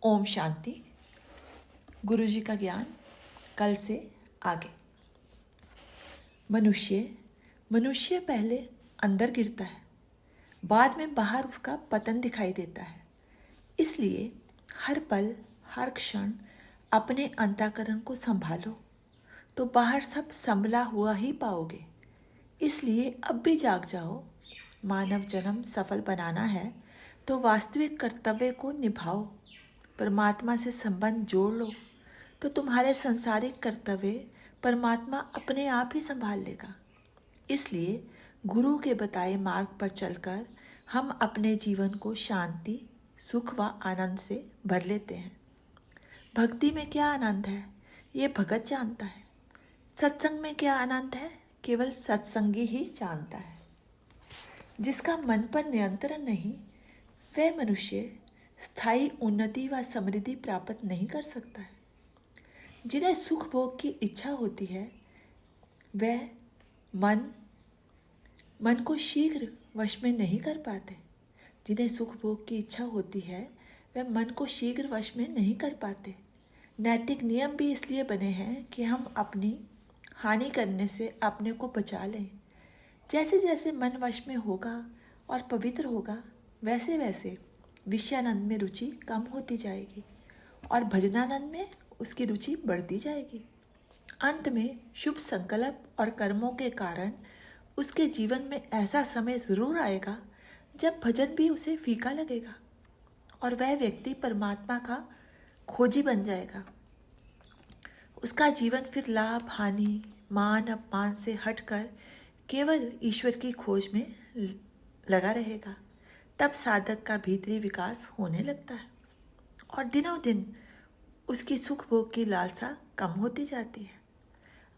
ओम शांति। गुरुजी का ज्ञान कल से आगे। मनुष्य पहले अंदर गिरता है, बाद में बाहर उसका पतन दिखाई देता है। इसलिए हर पल हर क्षण अपने अंतःकरण को संभालो तो बाहर सब संभला हुआ ही पाओगे। इसलिए अब भी जाग जाओ। मानव जन्म सफल बनाना है तो वास्तविक कर्तव्य को निभाओ। परमात्मा से संबंध जोड़ लो तो तुम्हारे संसारिक कर्तव्य परमात्मा अपने आप ही संभाल लेगा। इसलिए गुरु के बताए मार्ग पर चलकर हम अपने जीवन को शांति, सुख व आनंद से भर लेते हैं। भक्ति में क्या आनंद है, ये भगत जानता है। सत्संग में क्या आनंद है, केवल सत्संगी ही जानता है। जिसका मन पर नियंत्रण नहीं, वह मनुष्य स्थायी उन्नति व समृद्धि प्राप्त नहीं कर सकता है। जिन्हें सुख भोग की इच्छा होती है, वह मन को शीघ्र वश में नहीं कर पाते। जिन्हें सुख भोग की इच्छा होती है, वह मन को शीघ्र वश में नहीं कर पाते। नैतिक नियम भी इसलिए बने हैं कि हम अपनी हानि करने से अपने को बचा लें। जैसे जैसे मन वश में होगा और पवित्र होगा, वैसे वैसे विषयानंद में रुचि कम होती जाएगी और भजनानंद में उसकी रुचि बढ़ती जाएगी। अंत में शुभ संकल्प और कर्मों के कारण उसके जीवन में ऐसा समय जरूर आएगा जब भजन भी उसे फीका लगेगा और वह व्यक्ति परमात्मा का खोजी बन जाएगा। उसका जीवन फिर लाभ, हानि, मान, अपमान से हटकर केवल ईश्वर की खोज में लगा रहेगा। तब साधक का भीतरी विकास होने लगता है और दिनों दिन उसकी सुख भोग की लालसा कम होती जाती है।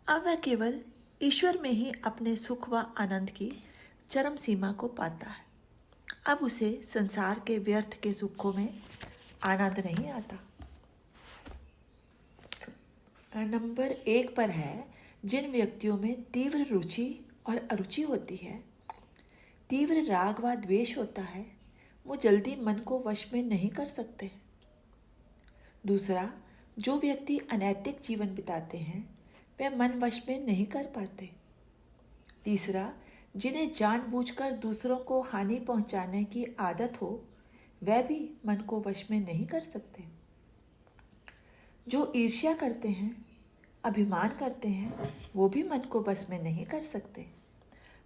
अब वह केवल ईश्वर में ही अपने सुख व आनंद की चरम सीमा को पाता है। अब उसे संसार के व्यर्थ के सुखों में आनंद नहीं आता। नंबर 1 पर है, जिन व्यक्तियों में तीव्र रुचि और अरुचि होती है, तीव्र राग व द्वेष होता है, वो जल्दी मन को वश में नहीं कर सकते। दूसरा, जो व्यक्ति अनैतिक जीवन बिताते हैं, वे मन वश में नहीं कर पाते। तीसरा, जिन्हें जानबूझकर दूसरों को हानि पहुंचाने की आदत हो, वह भी मन को वश में नहीं कर सकते। जो ईर्ष्या करते हैं, अभिमान करते हैं, वो भी मन को वश में नहीं कर सकते।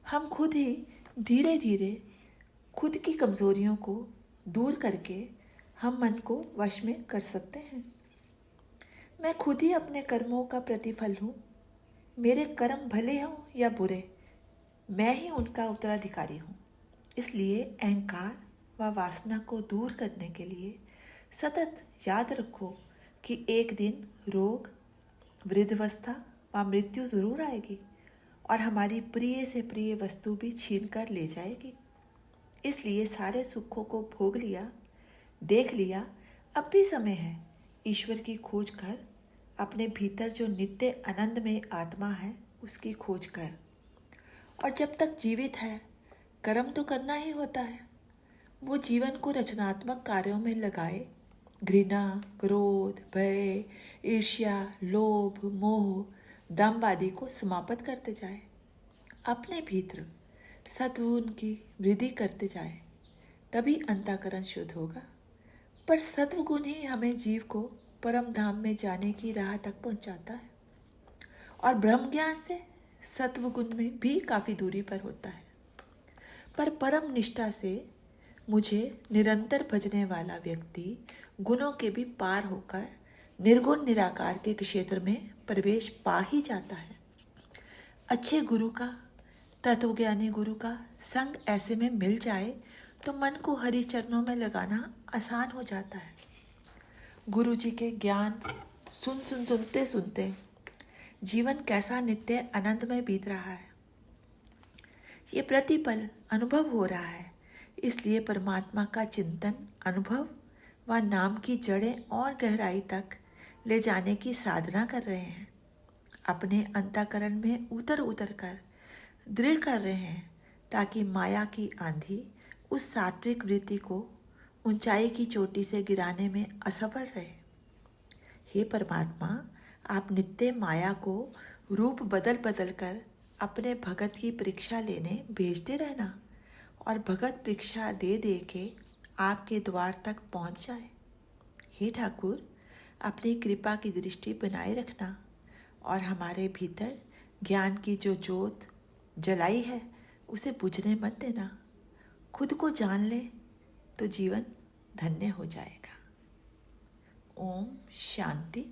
हम खुद ही धीरे धीरे खुद की कमजोरियों को दूर करके हम मन को वश में कर सकते हैं। मैं खुद ही अपने कर्मों का प्रतिफल हूँ। मेरे कर्म भले हों या बुरे, मैं ही उनका उत्तराधिकारी हूँ। इसलिए अहंकार व वासना को दूर करने के लिए सतत याद रखो कि एक दिन रोग, वृद्धावस्था व मृत्यु जरूर आएगी और हमारी प्रिय से प्रिय वस्तु भी छीन कर ले जाएगी। इसलिए सारे सुखों को भोग लिया, देख लिया, अब भी समय है ईश्वर की खोज कर अपने भीतर जो नित्य आनंद में आत्मा है उसकी खोज कर। और जब तक जीवित है, कर्म तो करना ही होता है। वो जीवन को रचनात्मक कार्यों में लगाए। घृणा, क्रोध, भय, ईर्ष्या, लोभ, मोह, दंभ आदि को समाप्त करते जाए। अपने भीतर सद्गुण की वृद्धि करते जाए, तभी अंतःकरण शुद्ध होगा। पर सत्वगुण ही हमें जीव को परम धाम में जाने की राह तक पहुंचाता है और ब्रह्म ज्ञान से सत्वगुण में भी काफ़ी दूरी पर होता है। पर परम निष्ठा से मुझे निरंतर भजने वाला व्यक्ति गुणों के भी पार होकर निर्गुण निराकार के क्षेत्र में प्रवेश पा ही जाता है। अच्छे गुरु का, तत्वज्ञानी गुरु का संग ऐसे में मिल जाए तो मन को हरि चरणों में लगाना आसान हो जाता है। गुरु जी के ज्ञान सुनते सुनते जीवन कैसा नित्य आनंद में बीत रहा है, ये प्रतिपल अनुभव हो रहा है। इसलिए परमात्मा का चिंतन, अनुभव व नाम की जड़ें और गहराई तक ले जाने की साधना कर रहे हैं। अपने अंतःकरण में उतर कर दृढ़ कर रहे हैं ताकि माया की आंधी उस सात्विक वृत्ति को ऊंचाई की चोटी से गिराने में असफल रहे। हे परमात्मा, आप नित्य माया को रूप बदल बदल कर अपने भगत की परीक्षा लेने भेजते रहना और भगत परीक्षा दे दे के आपके द्वार तक पहुंच जाए। हे ठाकुर, अपनी कृपा की दृष्टि बनाए रखना और हमारे भीतर ज्ञान की जो ज्योत जलाई है उसे बुझने मत देना। खुद को जान ले तो जीवन धन्य हो जाएगा। ओम शांति।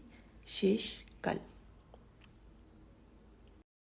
शेष कल।